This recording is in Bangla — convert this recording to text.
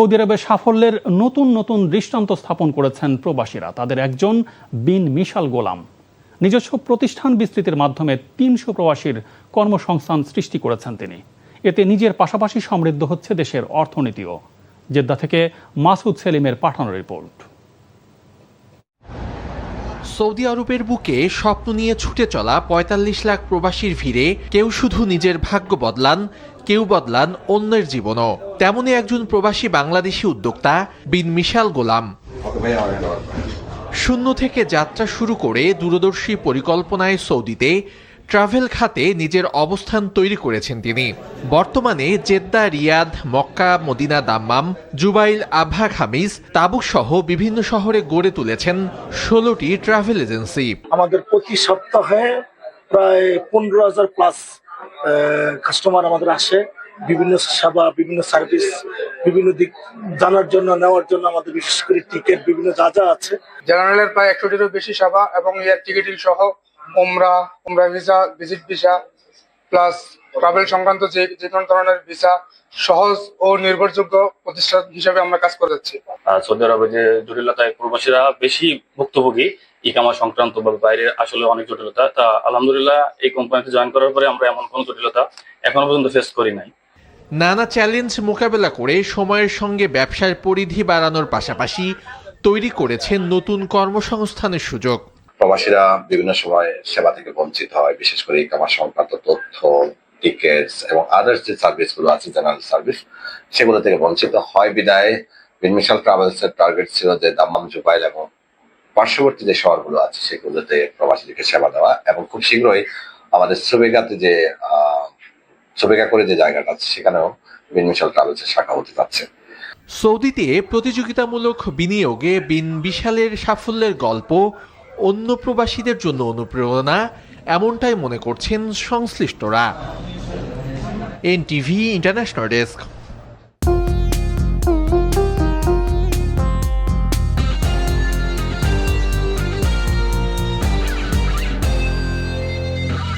সৌদি আরবের সাফল্যের নতুন নতুন দৃষ্টান্ত স্থাপন করেছেন প্রবাসীরা। তাদের একজন বিন মিশাল গোলাম নিজস্ব প্রতিষ্ঠান বিস্তৃতির মাধ্যমে ৩০০ প্রবাসীর কর্মসংস্থান সৃষ্টি করেছেন তিনি। এতে নিজের পাশাপাশি সমৃদ্ধ হচ্ছে দেশের অর্থনীতিও। জেদ্দা থেকে মাসুদ সেলিমের পাঠানো রিপোর্ট। সৌদি আরবের বুকে স্বপ্ন নিয়ে ছুটে চলা ৪৫ লাখ প্রবাসীর ভিড়ে কেউ শুধু নিজের ভাগ্য বদলান, কেউ বদলান অন্যের জীবনও। তেমনই একজন প্রবাসী বাংলাদেশি উদ্যোক্তা বিন মিশাল গোলাম। শূন্য থেকে যাত্রা শুরু করে দূরদর্শী পরিকল্পনায় সৌদিতে ট্রাভেল খাতে নিজের অবস্থান তৈরি করেছেন তিনি। বর্তমানে Jeddah, Riyadh, Mecca, Medina, Dammam, Jubail, Abha, Khamis, Tabuk সহ বিভিন্ন শহরে গড়ে তুলেছেন ১৬টি ট্রাভেল এজেন্সি। আমাদের প্রতি সপ্তাহে প্রায় ১৫,০০০ প্লাস কাস্টমার আমাদের আসে। বিভিন্ন সেবা, বিভিন্ন সার্ভিস, বিভিন্ন দিক জানার জন্য, নেওয়ার জন্য আমাদের বিশেষ করে টিকিট, বিভিন্ন যা যা আছে। জেনারেলের প্রায় ১০০টিরও বেশি সেবা এবং এয়ার টিকিটিং সহ উমরা visa, visit visa plus travel সংক্রান্ত যে কোনো ধরনের ভিসা সহজ ও নির্ভরযোগ্য প্রতিষ্ঠান হিসেবে আমরা কাজ করে যাচ্ছি। সৌদি আরবে যে জটিলতায় প্রবাসীরা বেশি ভুক্তভোগী, ইকামা সংক্রান্ত বা বাইরে আসলে অনেক জটিলতা। তা আলহামদুলিল্লাহ এই কোম্পানিতে জয়েন করার পরে আমরা এমন কোনো জটিলতা এখনো পর্যন্ত ফেস করি নাই। নানা চ্যালেঞ্জ মোকাবেলা করে সময়ের সঙ্গে ব্যবসার পরিধি বাড়ানোর পাশাপাশি তৈরি করেছেন নতুন কর্মসংস্থানের সুযোগ। প্রবাসীরা বিভিন্ন সময় সেবা থেকে বঞ্চিত হয়, বিশেষ করে ইকামা সংক্রান্ত তথ্য, টিকেটস এবং আদার্স যে সার্ভিসগুলো আছে, জেনারেল সার্ভিস, সেগুলো থেকে বঞ্চিত হয়। বিদায় বিন মিশাল ট্রাভেলসের টার্গেট ছিল যে দাম্মাম, জুবাইল এবং পার্শ্ববর্তী যে শহরগুলো আছে সেগুলোতে প্রবাসীদেরকে সেবা দেওয়া এবং খুব শীঘ্রই আমাদের সুবেগা করে যে জায়গাটা আছে সেখানেও বিন মিশাল ট্রাভেলসের শাখা হতে যাচ্ছে। সৌদিতে প্রতিযোগিতামূলক বিনিয়োগে বিন বিশালের সাফল্যের গল্প অন্য প্রবাসীদের জন্য অনুপ্রেরণা, এমনটাই মনে করছেন সংশ্লিষ্টরা। NTV international desk.